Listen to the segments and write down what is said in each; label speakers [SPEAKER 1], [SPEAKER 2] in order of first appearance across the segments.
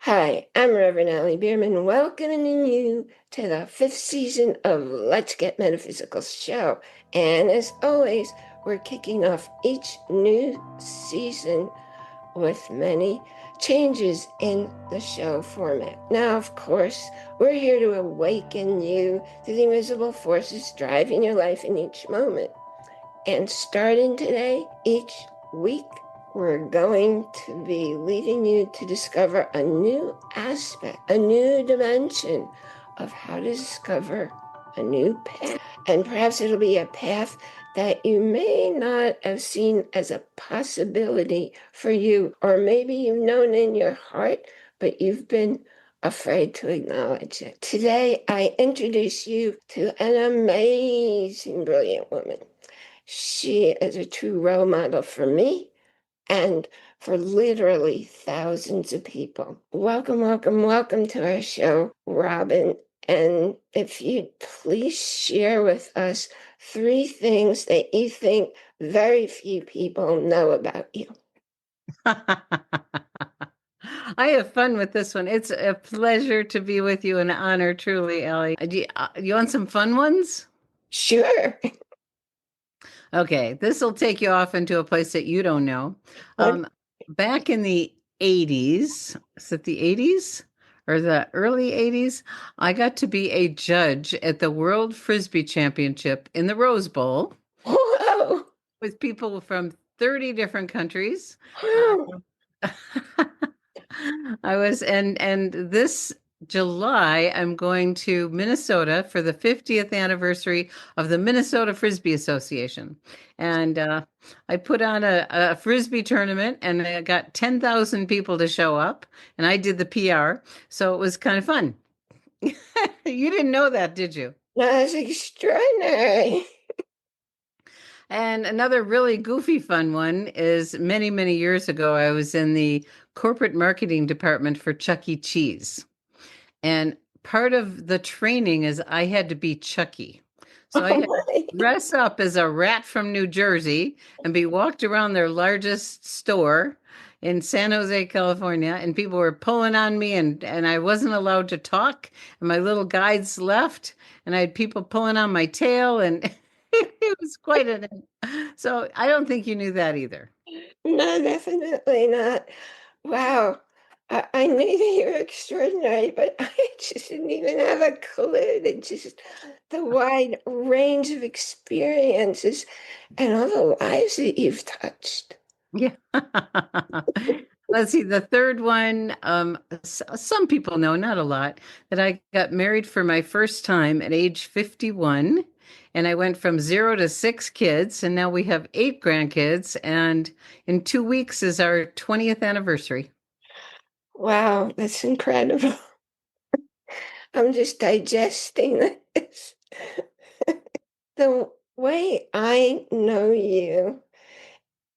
[SPEAKER 1] Hi, I'm Reverend Allie Bierman, welcoming you to the fifth season of Let's Get Metaphysical show. And as always, we're kicking off each new season with many changes in the show format. Now, of course, we're here to awaken you to the invisible forces driving your life in each moment. And starting today, each week, we're going to be leading you to discover a new aspect, a new dimension of how to discover a new path. And perhaps it'll be a path that you may not have seen as a possibility for you, or maybe you've known in your heart, but you've been afraid to acknowledge it. Today, I introduce you to an amazing, brilliant woman. She is a true role model for me and for literally thousands of people. Welcome, welcome, welcome to our show, Robin. And if you'd please share with us three things that you think very few people know about you.
[SPEAKER 2] I have fun with this one. It's a pleasure to be with you, an honor, truly, Ellie. Do you want some fun ones?
[SPEAKER 1] Sure.
[SPEAKER 2] Okay, this will take you off into a place that you don't know. Um, Back in the 80s, is it the 80s or the early 80s? I got to be a judge at the World Frisbee Championship in the Rose Bowl
[SPEAKER 1] Whoa.
[SPEAKER 2] with people from 30 different countries.
[SPEAKER 1] Wow.
[SPEAKER 2] I was and this July I'm going to Minnesota for the 50th anniversary of the Minnesota Frisbee Association. And I put on a frisbee tournament and I got 10,000 people to show up and I did the PR. So it was kind of fun. You didn't know that, did you?
[SPEAKER 1] That's extraordinary.
[SPEAKER 2] And another really goofy fun one is many, many years ago, I was in the corporate marketing department for Chuck E. Cheese. And part of the training is I had to be Chucky. So I
[SPEAKER 1] Oh
[SPEAKER 2] had to
[SPEAKER 1] my.
[SPEAKER 2] dress up as a rat from New Jersey and be walked around their largest store in San Jose, California, and people were pulling on me and I wasn't allowed to talk. And my little guides left, and I had people pulling on my tail, and it was quite an. So I don't think you knew that either.
[SPEAKER 1] No, definitely not. Wow. I knew that you were extraordinary, but I just didn't even have a clue that just the wide range of experiences and all the lives that you've touched.
[SPEAKER 2] Yeah. Let's see. The third one, some people know, not a lot, that I got married for my first time at age 51. And I went from 0 to 6 kids, and now we have 8 grandkids. And in 2 weeks is our 20th anniversary.
[SPEAKER 1] Wow, that's incredible. I'm just digesting this. The way I know you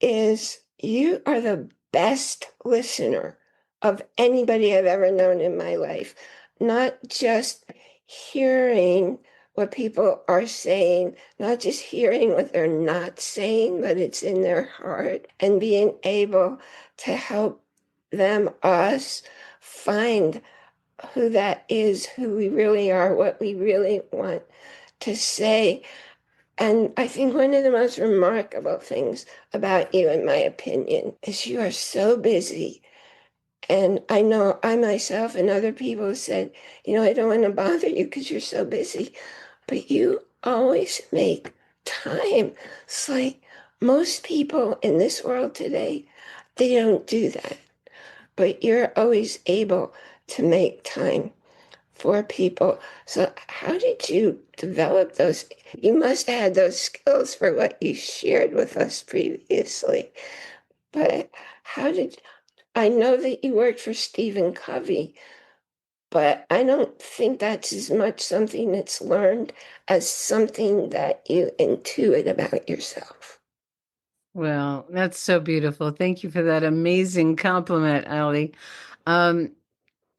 [SPEAKER 1] is you are the best listener of anybody I've ever known in my life. Not just hearing what people are saying, not just hearing what they're not saying, but it's in their heart, and being able to help them, us, find who that is, who we really are, what we really want to say. And I think one of the most remarkable things about you, in my opinion, is you are so busy. And I know I myself and other people have said, I don't want to bother you because you're so busy. But you always make time. It's like most people in this world today, they don't do that. But you're always able to make time for people. So how did you develop those? You must have had those skills for what you shared with us previously. But how did I know that you worked for Stephen Covey, but I don't think that's as much something that's learned as something that you intuit about yourself.
[SPEAKER 2] Well, that's so beautiful. Thank you for that amazing compliment, Ali. Um,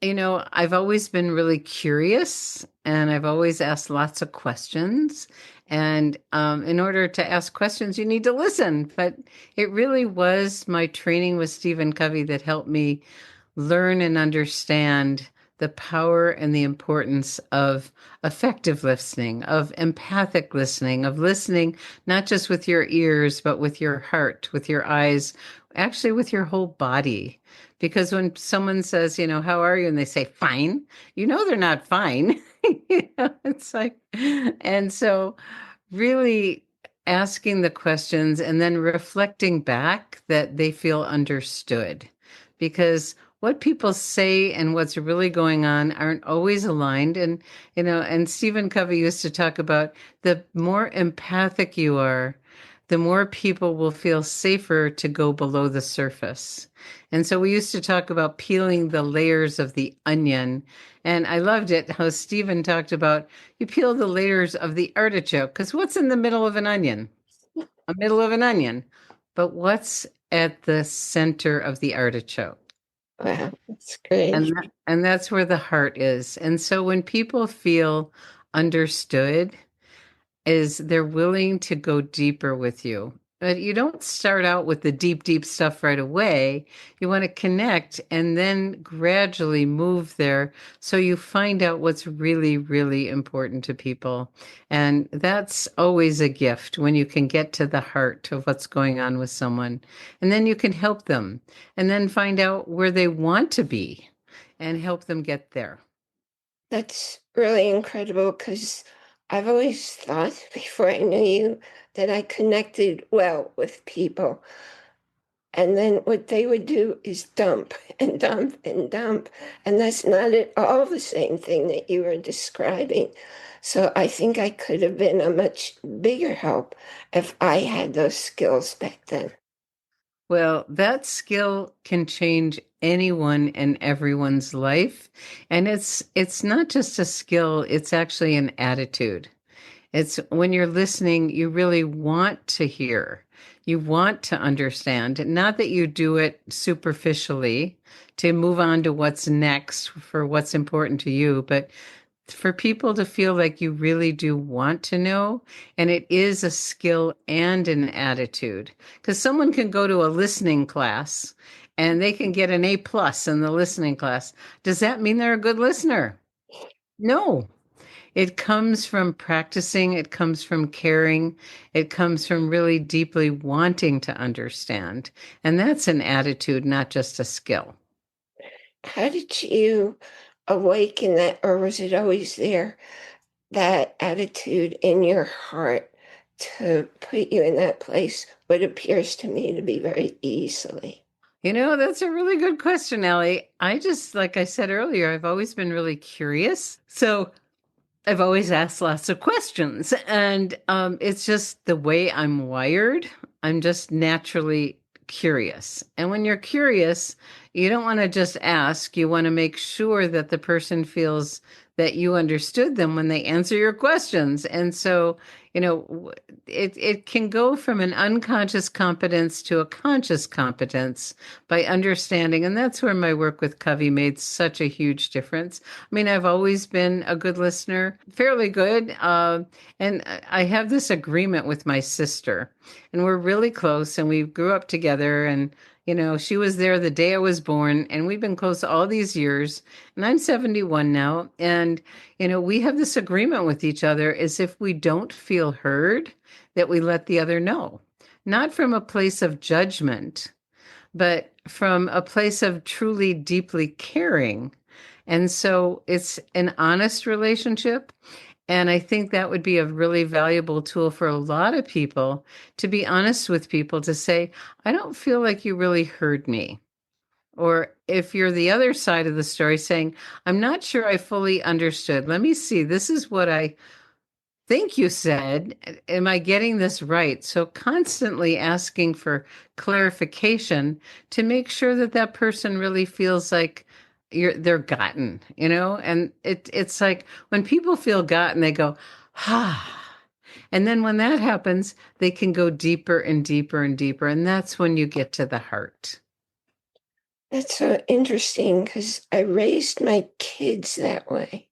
[SPEAKER 2] I've always been really curious and I've always asked lots of questions. And in order to ask questions, you need to listen. But it really was my training with Stephen Covey that helped me learn and understand the power and the importance of effective listening, of empathic listening, of listening not just with your ears, but with your heart, with your eyes, actually with your whole body. Because when someone says, how are you? And they say, fine, they're not fine. It's like, and so really asking the questions and then reflecting back that they feel understood. Because what people say and what's really going on aren't always aligned. And Stephen Covey used to talk about the more empathic you are, the more people will feel safer to go below the surface. And so we used to talk about peeling the layers of the onion. And I loved it how Stephen talked about you peel the layers of the artichoke, because what's in the middle of an onion? A middle of an onion. But what's at the center of the artichoke?
[SPEAKER 1] Wow, that's great.
[SPEAKER 2] And that's where the heart is. And so when people feel understood, is they're willing to go deeper with you. But you don't start out with the deep, deep stuff right away. You want to connect and then gradually move there so you find out what's really, really important to people. And that's always a gift when you can get to the heart of what's going on with someone. And then you can help them and then find out where they want to be and help them get there.
[SPEAKER 1] That's really incredible because I've always thought before I knew you that I connected well with people. And then what they would do is dump and dump and dump. And that's not at all the same thing that you were describing. So I think I could have been a much bigger help if I had those skills back then.
[SPEAKER 2] Well, that skill can change anyone and everyone's life. And it's not just a skill, it's actually an attitude. It's when you're listening, you really want to hear. You want to understand, not that you do it superficially to move on to what's next for what's important to you, but for people to feel like you really do want to know. And it is a skill and an attitude because someone can go to a listening class and they can get an A+ in the listening class. Does that mean they're a good listener? No. It comes from practicing, it comes from caring, it comes from really deeply wanting to understand. And that's an attitude, not just a skill.
[SPEAKER 1] How did you awaken that, or was it always there, that attitude in your heart to put you in that place, what appears to me to be very easily?
[SPEAKER 2] That's a really good question, Ellie. I just, like I said earlier, I've always been really curious. So I've always asked lots of questions, and it's just the way I'm wired. I'm just naturally curious. And when you're curious, you don't want to just ask, you want to make sure that the person feels that you understood them when they answer your questions. And so, it can go from an unconscious competence to a conscious competence by understanding. And that's where my work with Covey made such a huge difference. I mean, I've always been a good listener, fairly good. And I have this agreement with my sister, and we're really close, and we grew up together. And, she was there the day I was born, and we've been close all these years. And I'm 71 now. And, we have this agreement with each other as if we don't feel heard, that we let the other know, not from a place of judgment, but from a place of truly deeply caring. And so it's an honest relationship. And I think that would be a really valuable tool for a lot of people to be honest with people, to say, I don't feel like you really heard me. Or if you're the other side of the story, saying, I'm not sure I fully understood. Let me see. This is what I think you said. Am I getting this right? So constantly asking for clarification to make sure that that person really feels like they're gotten, and it's like when people feel gotten, they go, ah. And then when that happens, they can go deeper and deeper and deeper. And that's when you get to the heart.
[SPEAKER 1] That's so interesting because I raised my kids that way,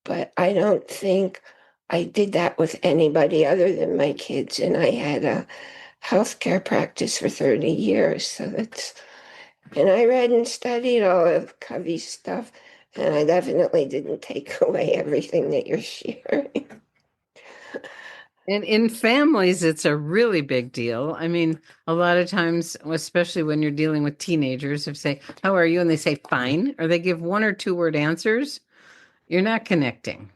[SPEAKER 1] but I don't think I did that with anybody other than my kids. And I had a healthcare practice for 30 years. So that's And I read and studied all of Covey's stuff, and I definitely didn't take away everything that you're sharing.
[SPEAKER 2] And in families, it's a really big deal. I mean, a lot of times, especially when you're dealing with teenagers, if you say, "How are you?" and they say, "Fine," or they give one or two word answers, you're not connecting.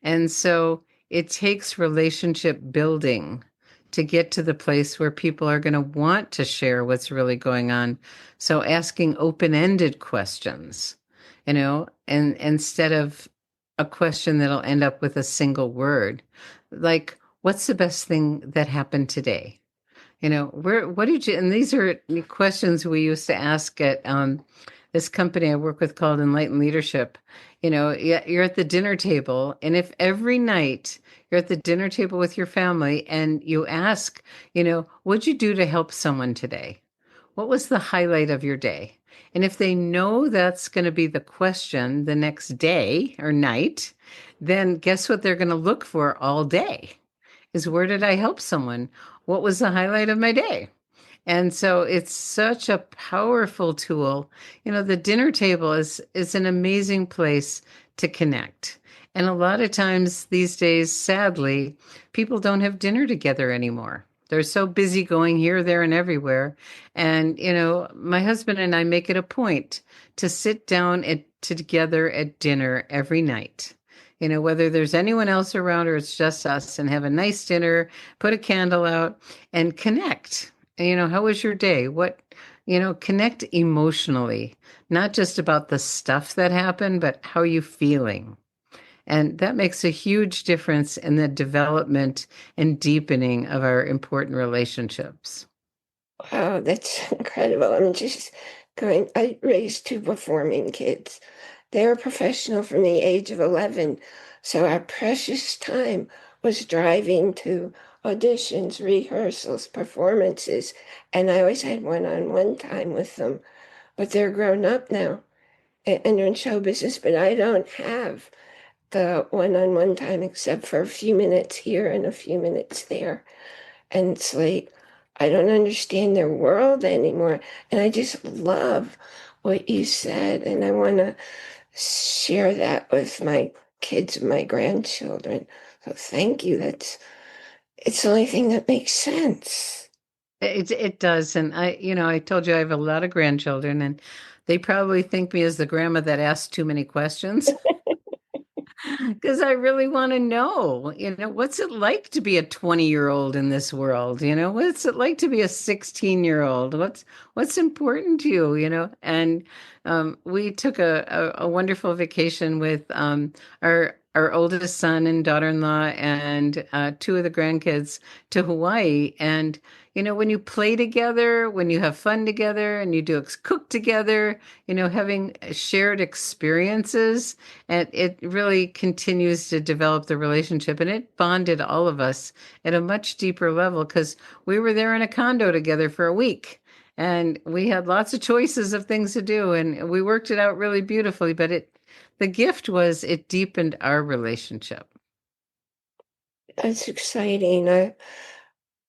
[SPEAKER 2] And so it takes relationship building to get to the place where people are going to want to share what's really going on. So asking open-ended questions, and instead of a question that'll end up with a single word, like, what's the best thing that happened today? What did you, and these are questions we used to ask at this company I work with called Enlightened Leadership. You're at the dinner table, and if every night you're at the dinner table with your family and you ask, what'd you do to help someone today? What was the highlight of your day? And if they know that's going to be the question the next day or night, then guess what they're going to look for all day? Is where did I help someone? What was the highlight of my day? And so it's such a powerful tool. The dinner table is an amazing place to connect. And a lot of times these days, sadly, people don't have dinner together anymore. They're so busy going here, there, and everywhere. And, my husband and I make it a point to sit down together at dinner every night. Whether there's anyone else around or it's just us, and have a nice dinner, put a candle out, and connect. How was your day? Connect emotionally, not just about the stuff that happened, but how are you feeling? And that makes a huge difference in the development and deepening of our important relationships.
[SPEAKER 1] Wow, that's incredible. I raised two performing kids. They were professional from the age of 11. So our precious time was driving to auditions, rehearsals, performances. And I always had one-on-one time with them. But they're grown up now and they're in show business, but I don't have the one-on-one time except for a few minutes here and a few minutes there. And it's like, I don't understand their world anymore. And I just love what you said. And I want to share that with my kids and my grandchildren. So thank you. It's the only thing that makes sense.
[SPEAKER 2] It does. And I told you I have a lot of grandchildren, and they probably think me as the grandma that asks too many questions. Because I really want to know, what's it like to be a 20-year-old in this world? What's it like to be a 16-year-old? What's important to you, And we took a wonderful vacation with our oldest son and daughter-in-law and two of the grandkids to Hawaii. And when you play together, when you have fun together, and you do cook together, having shared experiences, and it really continues to develop the relationship. And it bonded all of us at a much deeper level because we were there in a condo together for a week. And we had lots of choices of things to do, and we worked it out really beautifully. But the gift was it deepened our relationship.
[SPEAKER 1] That's exciting. I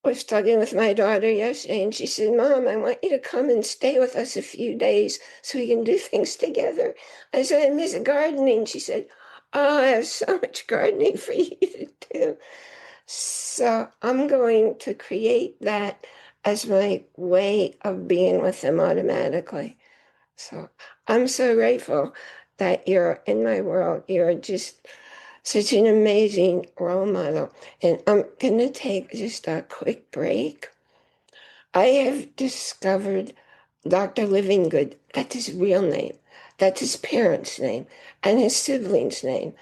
[SPEAKER 1] was talking with my daughter yesterday, and she said, Mom, I want you to come and stay with us a few days so we can do things together. I said, I miss gardening. She said, Oh, I have so much gardening for you to do. So I'm going to create that as my way of being with them automatically. So I'm so grateful that you're in my world. You're just such an amazing role model. And I'm going to take just a quick break. I have discovered Dr. Livingood. That's his real name. That's his parents' name and his siblings' name.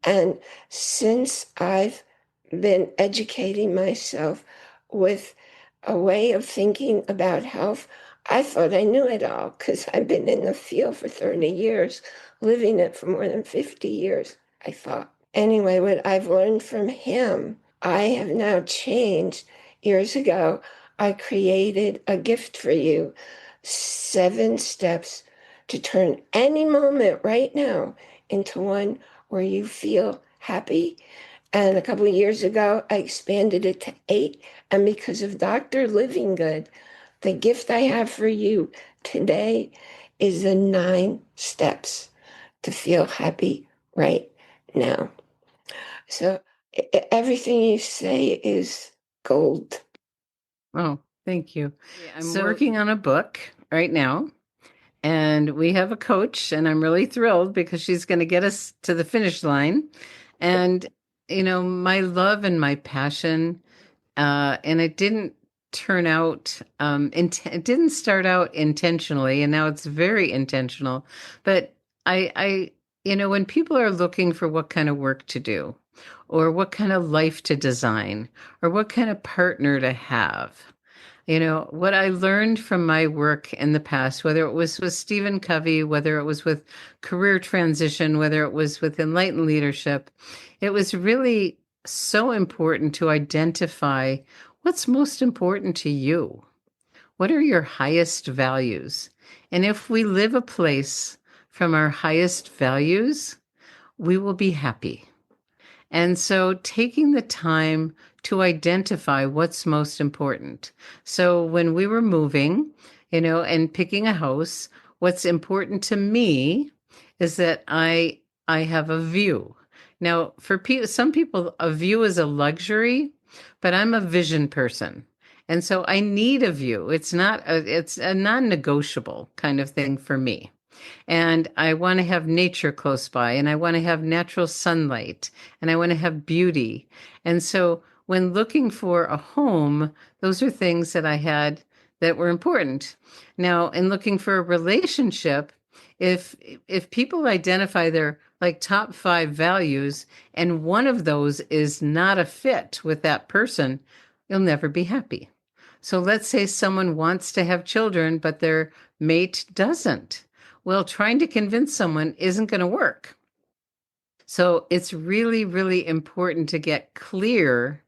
[SPEAKER 1] And since I've been educating myself with a way of thinking about health, I thought I knew it all because I've been in the field for 30 years, living it for more than 50 years, I thought. Anyway, what I've learned from him, I have now changed. Years ago, I created a gift for you, 7 steps to turn any moment right now into one where you feel happy. And a couple of years ago, I expanded it to 8. And because of Dr. Living Good, the gift I have for you today is the 9 steps to feel happy right now. So everything you say is gold.
[SPEAKER 2] Oh, thank you. I'm working on a book right now, and we have a coach, and I'm really thrilled because she's going to get us to the finish line. And, my love and my passion, and it didn't turn out, it didn't start out intentionally, and now it's very intentional. But when people are looking for what kind of work to do, or what kind of life to design, or what kind of partner to have, what I learned from my work in the past, whether it was with Stephen Covey, whether it was with career transition, whether it was with enlightened leadership, it was really so important to identify what's most important to you. What are your highest values? And if we live a place from our highest values, we will be happy. And so taking the time to identify what's most important. So when we were moving, and picking a house, what's important to me is that I have a view. Now, for some people, a view is a luxury, but I'm a vision person. And so I need a view. It's a non-negotiable kind of thing for me. And I want to have nature close by, and I want to have natural sunlight, and I want to have beauty. And so when looking for a home, those are things that I had that were important. Now, in looking for a relationship, if people identify their like top 5 values and one of those is not a fit with that person, you'll never be happy. So let's say someone wants to have children, but their mate doesn't. Well, trying to convince someone isn't going to work. So it's really, really important to get clear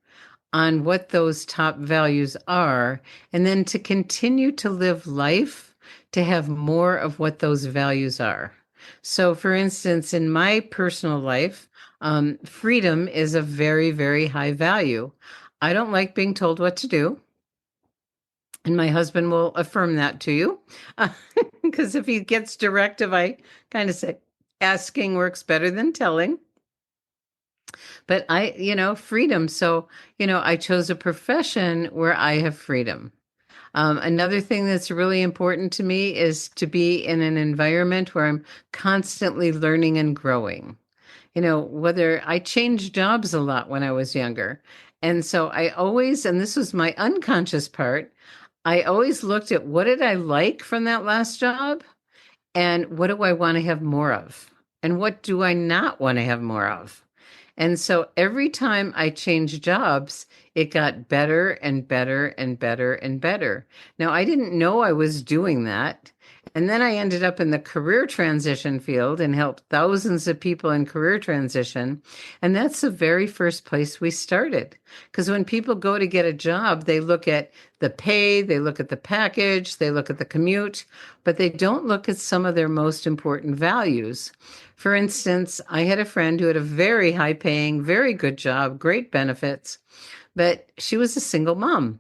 [SPEAKER 2] on what those top values are, and then to continue to live life to have more of what those values are. So, for instance, in my personal life, freedom is a very, very high value. I don't like being told what to do. And my husband will affirm that to you. Because if he gets directive, I kind of say asking works better than telling. But freedom. So, I chose a profession where I have freedom. Another thing that's really important to me is to be in an environment where I'm constantly learning and growing. Whether I changed jobs a lot when I was younger. And so I always, and this was my unconscious part, I always looked at what did I like from that last job and what do I want to have more of? And what do I not want to have more of? And so every time I changed jobs, it got better and better and better and better. Now, I didn't know I was doing that. And then I ended up in the career transition field and helped thousands of people in career transition. And that's the very first place we started. Because when people go to get a job, they look at the pay, they look at the package, they look at the commute, but they don't look at some of their most important values. For instance, I had a friend who had a very high paying, very good job, great benefits, but she was a single mom.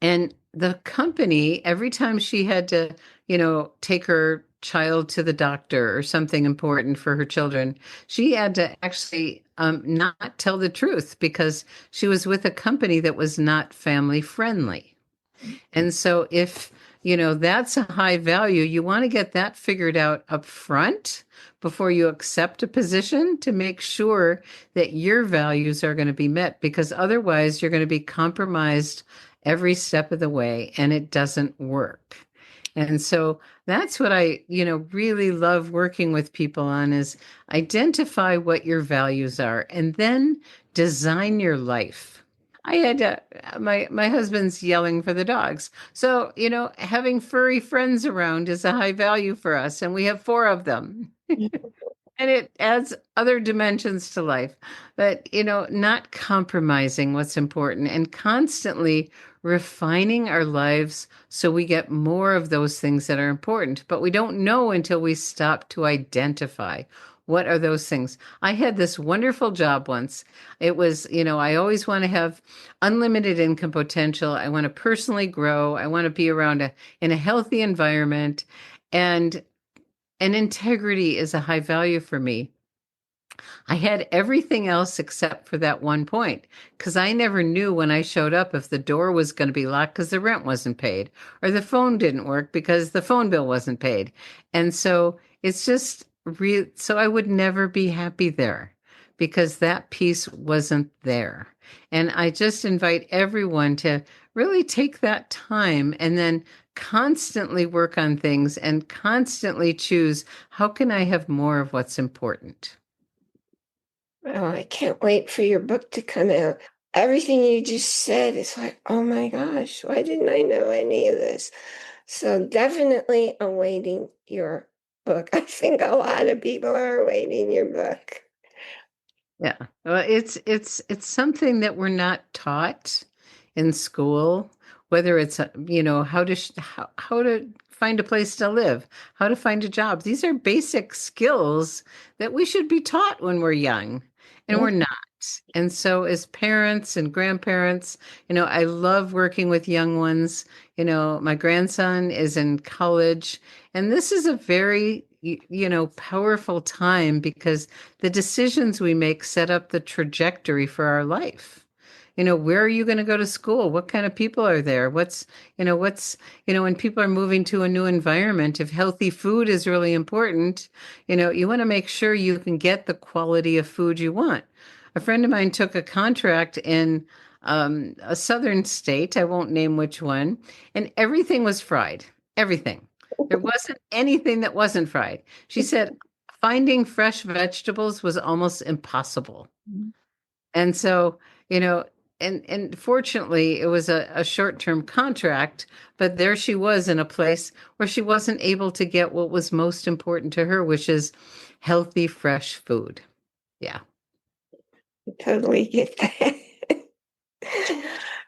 [SPEAKER 2] And the company, every time she had to, take her child to the doctor or something important for her children, she had to actually not tell the truth because she was with a company that was not family friendly. And so if, that's a high value, you want to get that figured out up front before you accept a position to make sure that your values are going to be met, because otherwise you're going to be compromised every step of the way and it doesn't work. And so that's what I, really love working with people on is identify what your values are and then design your life. I had my husband's yelling for the dogs. So, having furry friends around is a high value for us, and we have 4 of them. And it adds other dimensions to life. But, not compromising what's important and constantly refining our lives so we get more of those things that are important. But we don't know until we stop to identify What are those things? I had this wonderful job once. It was, I always want to have unlimited income potential. I want to personally grow. I want to be around in a healthy environment. And integrity is a high value for me. I had everything else except for that one point because I never knew when I showed up if the door was going to be locked because the rent wasn't paid or the phone didn't work because the phone bill wasn't paid. And so it's just real. So I would never be happy there because that piece wasn't there. And I just invite everyone to really take that time and then constantly work on things and constantly choose how can I have more of what's important.
[SPEAKER 1] Oh, I can't wait for your book to come out. Everything you just said is like, oh my gosh, why didn't I know any of this? So definitely awaiting your book. I think a lot of people are awaiting your book.
[SPEAKER 2] Yeah. Well, it's something that we're not taught in school, whether it's how to find a place to live, how to find a job. These are basic skills that we should be taught when we're young, and we're not. And so as parents and grandparents, I love working with young ones. My grandson is in college, and this is a very powerful time because the decisions we make set up the trajectory for our life. Where are you going to go to school? What kind of people are there? When people are moving to a new environment, if healthy food is really important, you want to make sure you can get the quality of food you want. A friend of mine took a contract in a southern state, I won't name which one, and everything was fried. Everything. There wasn't anything that wasn't fried. She said finding fresh vegetables was almost impossible. And so, you know, and fortunately it was a short-term contract, but there she was in a place where she wasn't able to get what was most important to her, which is healthy, fresh food. Yeah.
[SPEAKER 1] Totally get that.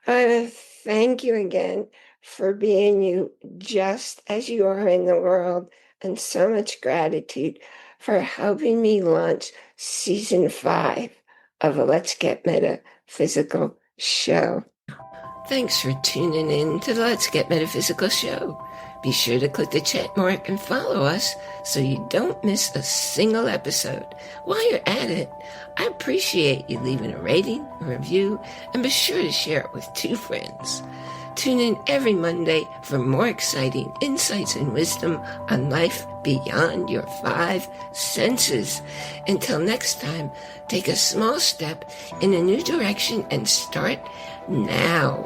[SPEAKER 1] Uh, Thank you again for being you just as you are in the world, and so much gratitude for helping me launch season 5 of a Let's Get Metaphysical show. Thanks for tuning in to the Let's Get Metaphysical show. Be sure to click the chat mark and follow us so you don't miss a single episode. While you're at it, I appreciate you leaving a rating, a review, and be sure to share it with 2 friends. Tune in every Monday for more exciting insights and wisdom on life beyond your 5 senses. Until next time, take a small step in a new direction and start now.